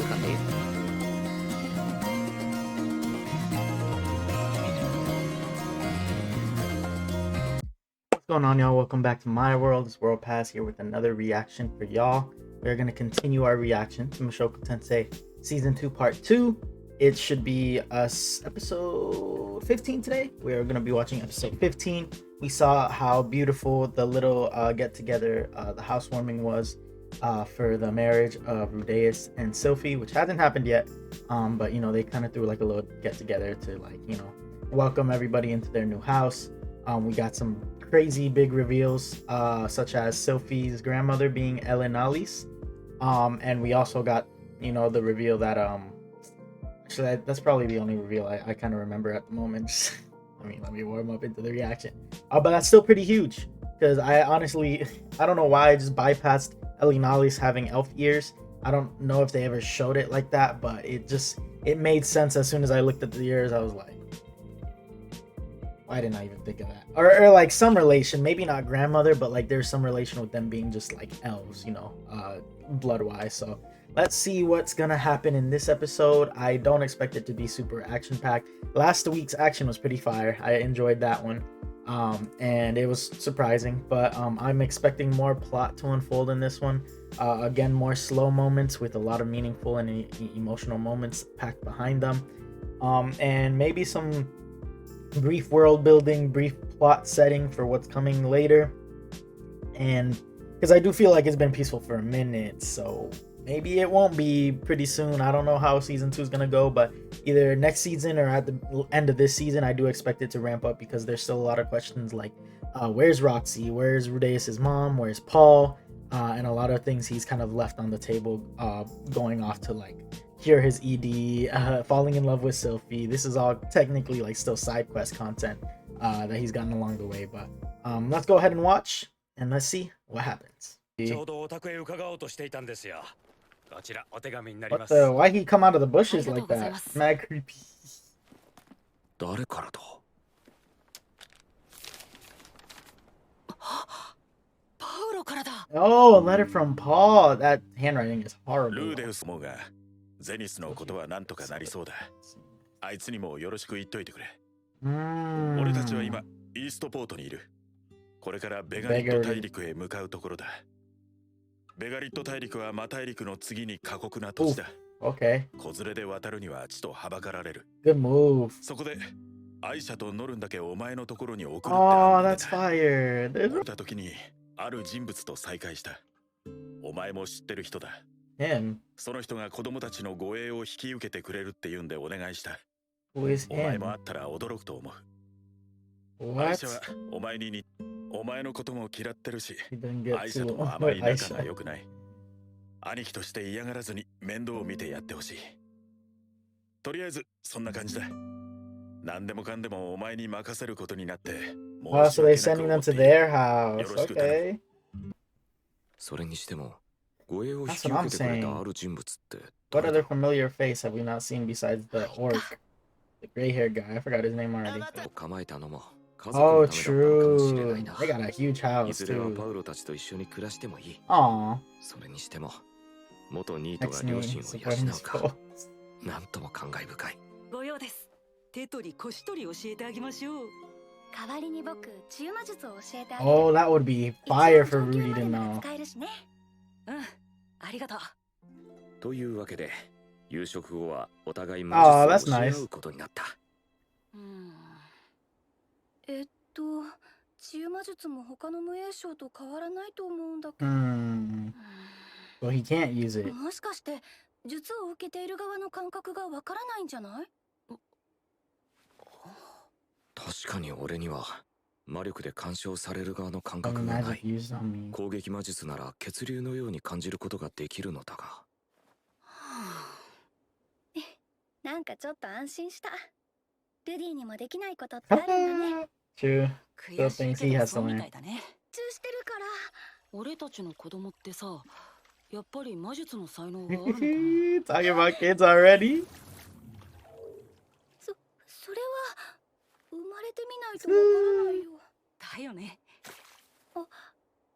いう感じ。What's going on, y'all? Welcome back to my world. It's World Pass here with another reaction for y'all. We're going to continue our reaction to Mushoku Tensei Season 2 Part 2. It should be us episode 15 today. We are going to be watching episode 15. We saw how beautiful the little get-together, the housewarming was for the marriage of Rudeus and Sylphie, which hasn't happened yet. But, you know, they kind of threw like a little get-together to, like, you know, welcome everybody into their new house. We got some crazy big reveals, such as Sylphie's grandmother being Ellen Alice. And we also got, you know, the reveal that actually that's probably the only reveal I kind of remember at the moment. Let me warm up into the reaction. But that's still pretty huge because I honestly I don't know why I just bypassed Ellen Alice having elf ears. I don't know if they ever showed it like that, but it made sense as soon as I looked at the ears. I was like, why didn't I even think of that? Or like some relation, maybe not grandmother, but like there's some relation with them being just like elves, you know, blood wise. So let's see what's gonna happen in this episode. I don't expect it to be super action packed. Last week's action was pretty fire. I enjoyed that one. And it was surprising, but I'm expecting more plot to unfold in this one. Again, more slow moments with a lot of meaningful and emotional moments packed behind them. And maybe some brief world building, brief plot setting for what's coming later. And because I do feel like it's been peaceful for a minute, so maybe it won't be pretty soon. I don't know how season 2 is gonna go, but either next season or at the end of this season, I do expect it to ramp up because there's still a lot of questions like where's Roxy, where's Rudeus's mom, where's Paul, and a lot of things he's kind of left on the table, going off to like cure his ED, falling in love with Sylphie. This is all technically like still side quest content that he's gotten along the way, but let's go ahead and watch and let's see what happens. What the? Why he come out of the bushes like that? Mad creepy. Oh, a letter from Paul. That handwriting is horrible. Rudeus もがゼニスのことはなんとかなりそうだ。あいつにもよろしく言っといてくれ。俺たちは今イーストポートにいる。これからベガリット大陸へ向かうところだ。ベガリット大陸はマ大陸の次に過酷な土地だ。Okay. 子連れで渡るにはちとはばかられる。Good move. そこでアイシャとノルンだけお前のところに送るってあるんだ。Oh, that's fire. 来た時にある人物と再会した。お前も知ってる人だ。Him. その人が子供たちの護衛を引き受けてくれるって言うんでお願いした。Who is him? お前も会ったら驚くと思う。アイシャはお前のことも嫌ってるし、アイシャともあまり仲が良くない。兄貴として嫌がらずに面倒を見てやってほしい。とりあえずそんな感じだ。何でもかんでもお前に任せることになって。Oh, so they're sending them to their house. Okay. それにしても、護衛を引き受けてくれたある人物って。What other familiar face have we not seen besides the orc? The gray-haired guy. I forgot his name already. 構えたのも。Oh, true. They got a huge house too. パウロたちと一緒に暮らしてもいい。Aww. それにしても、元ニートが両親を養うか。なんとも感慨深い。ご用です。手取り腰取り教えてあげましょう。代わりに僕、中魔術を教えてあげる。Oh, that would be fire for Rudy to know. ありがとう。というわけで、夕食後はお互い魔術を教え合うことになった。中魔術も他の無影将と変わらないと思うんだけど。Well, he can't use it. もしかして術を受けている側の感覚がわからないんじゃない？確かに俺には魔力で干渉される側の感覚がない。攻撃魔術なら血流のように感じることができるのだが。なんかちょっと安心した。ルディにもできないことってあるんだね。True. Still thinks he has to learn. してるから。俺たちの子供ってさ、やっぱり魔術の才能があるのかな。Talking about kids already? それは生まれてみないとわからないよ。だよね。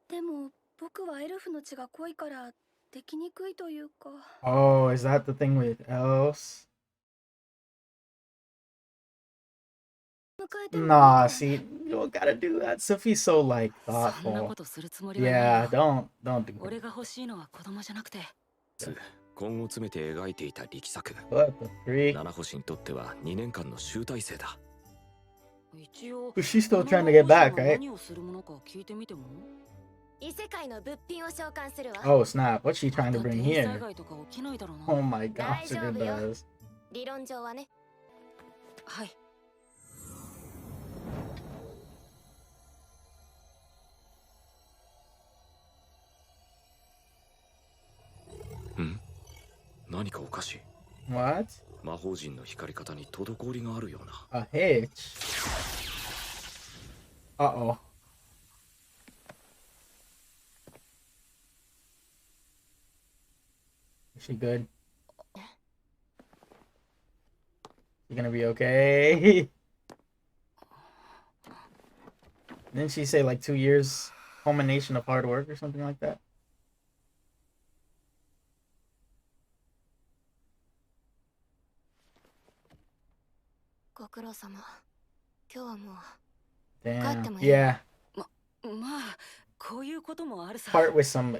でも僕はエルフの血が濃いからできにくいというか。Oh, is that the thing with elves? Nah, see, you don't gotta do that. Sophie's so like thoughtful. Yeah, don't do that. 根を詰めて描いていた力作。 What the freak? 七星にとっては2年間の集大成だ。 But she's still trying to get back, right? Oh snap, what's she trying to bring here? Oh my gosh, it does. 理論上はね。はい。ん？何かおかしい。 What? 魔法陣の光り方に滞りがあるような。 A hitch? Uh-oh. Is she good? You gonna be okay? Didn't she say like 2 years culmination of hard work or something like that? ご苦労様。今日はもう。 Damn. Yeah. まあ、こういうこともあるさ。 Part with some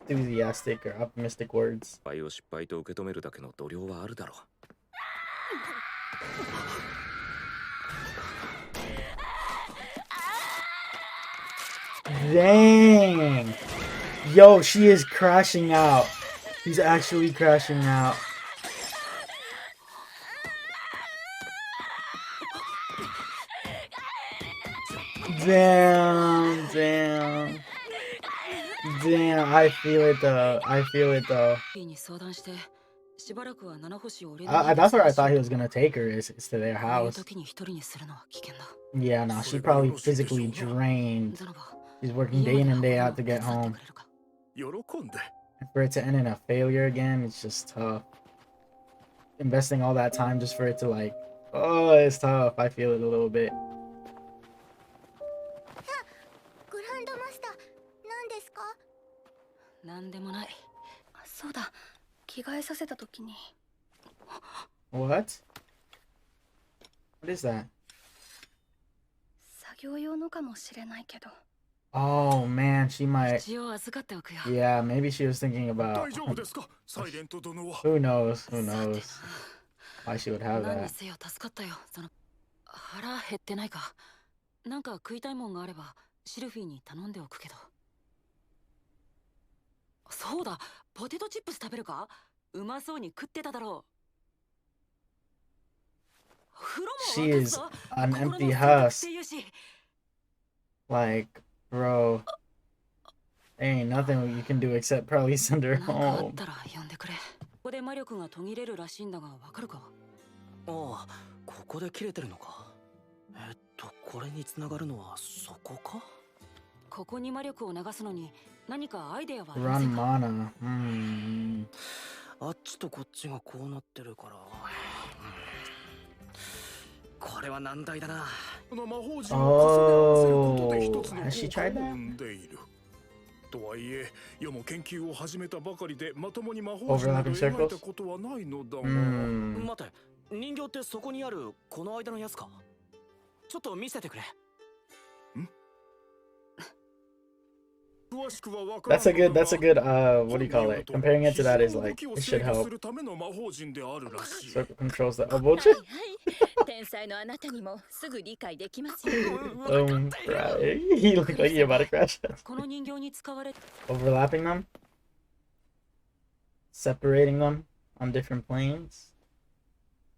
enthusiastic or optimistic words. 失敗を失敗と受け止めるだけの度量はあるだろう。 Dang. Yo, she is crashing out. She's actually crashing out. Damn. Damn, I feel it though. That's where I thought he was gonna take her, is to their house. Yeah, no, she's probably physically drained. She's working day in and day out to get home. And for it to end in a failure again, it's just tough. Investing all that time just for it to like, oh, it's tough. I feel it a little bit. グランドマスター、何ですか？なんでもない。そうだ、着替えさせたときに。What? What is that? 作業用のかもしれないけど。 Oh man, she might. 一応預かっておくよ。 Yeah, maybe she was thinking about. Who knows? Who knows? Why she would have 何に that? せよ助かったよ。腹減ってないか。なんか食いたいもんがあればシルフィーに頼んでおくけど。そうだ、ポテトチップス食べるか？うまそうに食ってただろう。風呂も She 沸かす is ぞ。 an 心の empty 洗濯 husk. して言うし。 Like, bro, there ain't nothing you can do except probably send her なんかあっ home. たら呼んでくれ。ここで魔力が途切れるらしいんだがわかるか？ああ、ここで切れてるのか。これに繋がるのはそこか？ここに魔力を流すのに何かアイデアはありませ Run んか？ mana. あっちとこっちがこうなってるから。これは難題だな。 Oh, has she tried that? とはいえ、世も研究を始めたばかりでまともに魔法 Overlapping 陣など描い circles? たことはないのだが。 待て、人形ってそこにあるこの間のやつか？ちょっと見せてくれ。 That's a good, what do you call it? Comparing it to that is like, it should help. Circle controls that. Oh, bullshit. Right. He looked like he about to crash. この人形に使われ Overlapping them? Separating them on different planes?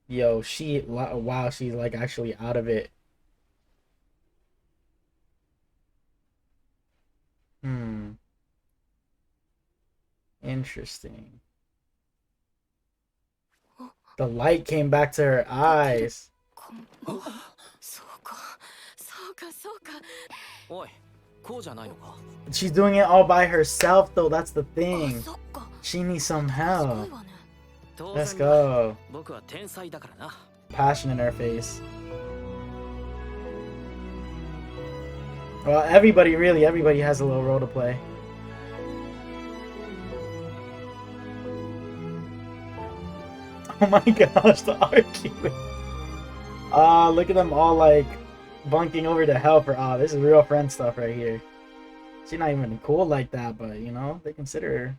Yo, wow, she's like actually out of it. Interesting. The light came back to her eyes. そうか、そうか、そうか。おい、こうじゃないのか？ She's doing it all by herself though, that's the あ、 thing. そっか。 She needs some すご help. いわね。 Let's go. 僕は天才だからな。 Passion in her face. Well, everybody has a little role to play. Oh my gosh, the argument. Look at them all like bunking over to help her. This is real friend stuff right here. She's not even cool like that, but you know, they consider her.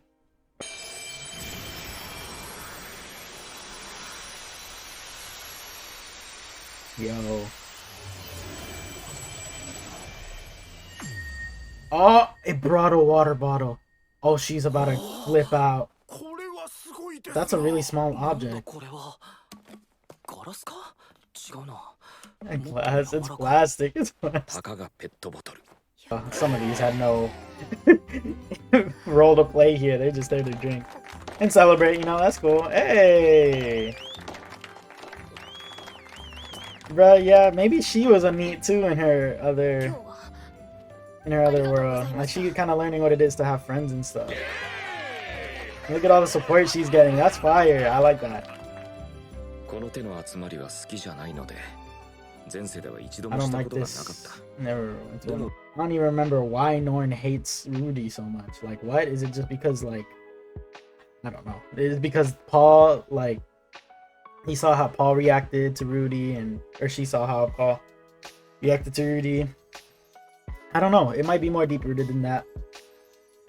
Yo. Oh, it brought a water bottle. Oh, she's about to flip out. That's a really small object. Glass, it's plastic. It's plastic. Some of these had no role to play here. They're just there to drink and celebrate, you know, that's cool. Hey! Bruh, yeah, maybe she was a NEET too in her other world. Like, she kind of learning what it is to have friends and stuff. Look at all the support she's getting. That's fire. I like that. I don't like this. Never. I don't even remember why Norn hates Rudy so much. Like, what? Is it just because, like, I don't know. Is it because Paul, like, he saw how Paul reacted to Rudy, or she saw how Paul reacted to Rudy? I don't know. It might be more deep rooted than that.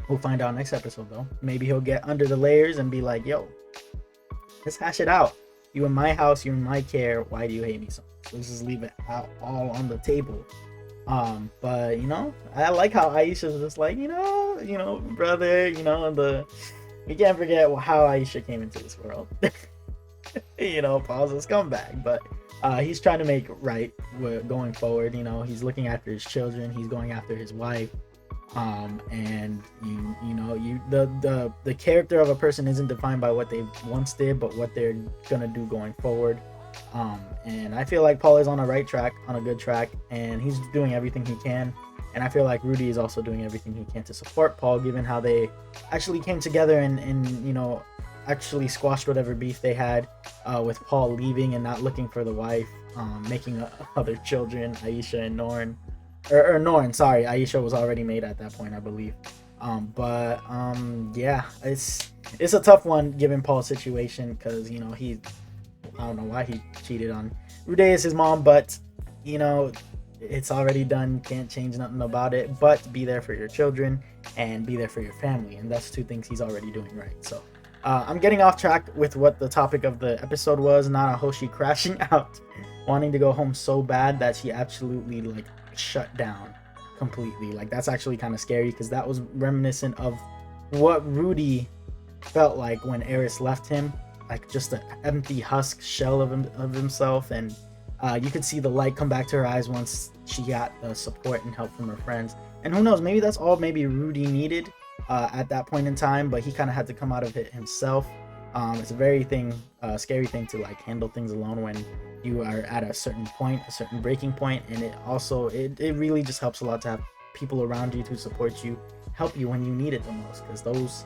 We'll find out next episode, though. Maybe he'll get under the layers and be like, yo, let's hash it out. You in my house, you're in my care. Why do you hate me so much? Let's just leave it out all on the table. But you know, I like how Aisha's just like, you know, brother, you know, we can't forget how Aisha came into this world. You know, Paul's a scumbag, but he's trying to make right going forward. You know, he's looking after his children, he's going after his wife. And the character of a person isn't defined by what they once did, but what they're gonna do going forward. And I feel like Paul is on a good track, and he's doing everything he can. And I feel like Rudy is also doing everything he can to support Paul, given how they actually came together and you know, actually squashed whatever beef they had with Paul leaving and not looking for the wife, making other children, Aisha and Norn. Or Norn, sorry, Aisha was already made at that point, I believe. Yeah, it's a tough one given Paul's situation, because you know, I don't know why he cheated on Rudeus, his mom, but you know, it's already done, can't change nothing about it, but be there for your children and be there for your family, and that's two things he's already doing right. So I'm getting off track with what the topic of the episode was. Nanahoshi crashing out, wanting to go home so bad that she absolutely like shut down completely. Like, that's actually kind of scary, because that was reminiscent of what Rudy felt like when Eris left him, like just an empty husk shell of himself. And you could see the light come back to her eyes once she got the support and help from her friends. And who knows, maybe that's all maybe Rudy needed at that point in time, but he kind of had to come out of it himself. It's a very scary thing to like handle things alone when you are at a certain point, a certain breaking point. And it really just helps a lot to have people around you to support you, help you when you need it the most, because those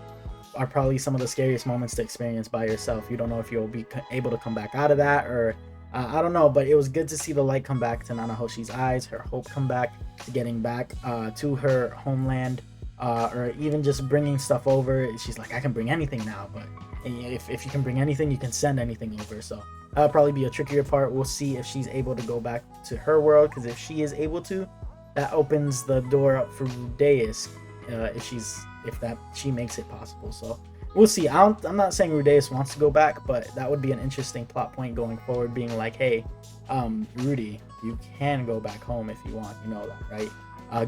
are probably some of the scariest moments to experience by yourself. You don't know if you'll be able to come back out of that, or I don't know, but it was good to see the light come back to Nanahoshi's eyes, her hope come back to getting back to her homeland, or even just bringing stuff over. She's like, I can bring anything now, but if you can bring anything, you can send anything over. So that'll probably be a trickier part. We'll see if she's able to go back to her world, because if she is able to, that opens the door up for Rudeus, if she makes it possible. So we'll see. I'm not saying Rudeus wants to go back, but that would be an interesting plot point going forward, being like, hey, Rudy, you can go back home if you want, you know that, right?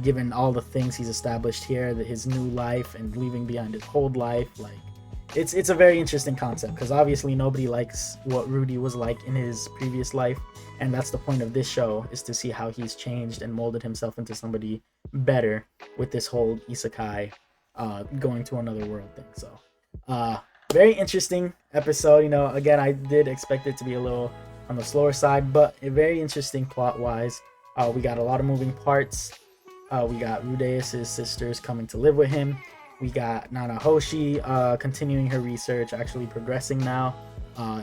Given all the things he's established here, his new life and leaving behind his old life, like it's a very interesting concept, because obviously nobody likes what Rudy was like in his previous life, and that's the point of this show, is to see how he's changed and molded himself into somebody better with this whole Isekai going to another world thing. So very interesting episode. You know, again, I did expect it to be a little on the slower side, but very interesting plot wise. We got a lot of moving parts. We got Rudeus' sisters coming to live with him. We got Nanahoshi continuing her research, actually progressing now,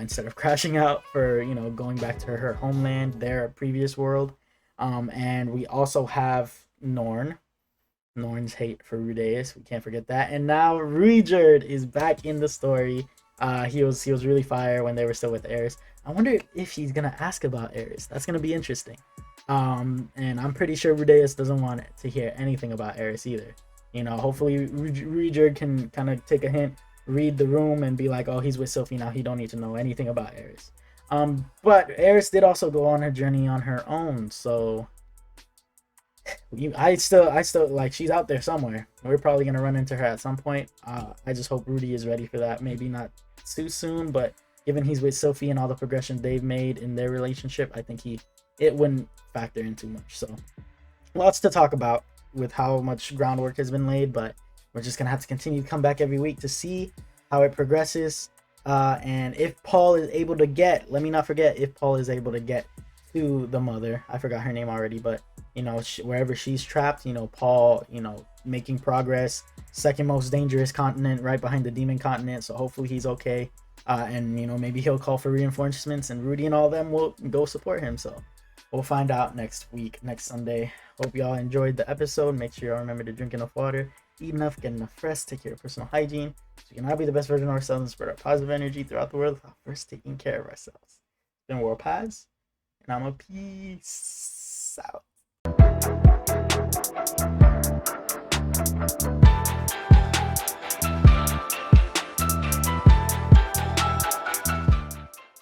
instead of crashing out for, you know, going back to her homeland, their previous world. And we also have Norn's hate for Rudeus. We can't forget that. And now Ruijerd is back in the story. He was really fire when they were still with Eris. I wonder if he's gonna ask about Eris. That's gonna be interesting. And I'm pretty sure Rudeus doesn't want to hear anything about Eris either. You know, hopefully Rudeus can kind of take a hint, read the room, and be like, oh, he's with Sophie now. He don't need to know anything about Eris. But Eris did also go on her journey on her own, so I still like, she's out there somewhere. We're probably gonna run into her at some point. I just hope Rudy is ready for that. Maybe not too soon, but given he's with Sophie and all the progression they've made in their relationship, I think it wouldn't factor in too much. So lots to talk about with how much groundwork has been laid, but we're just gonna have to continue to come back every week to see how it progresses. And if Paul is able to get, let me not forget, if Paul is able to get to the mother, I forgot her name already, but you know, wherever she's trapped, you know, Paul, you know, making progress, second most dangerous continent right behind the demon continent, so hopefully he's okay. And you know, maybe he'll call for reinforcements and Rudy and all them will go support him. So we'll find out next week, next Sunday. Hope y'all enjoyed the episode. Make sure y'all remember to drink enough water, eat enough, get enough rest, take care of personal hygiene, so we can all be the best version of ourselves and spread our positive energy throughout the world without first taking care of ourselves. It's been World Paz, and I'm a peace out.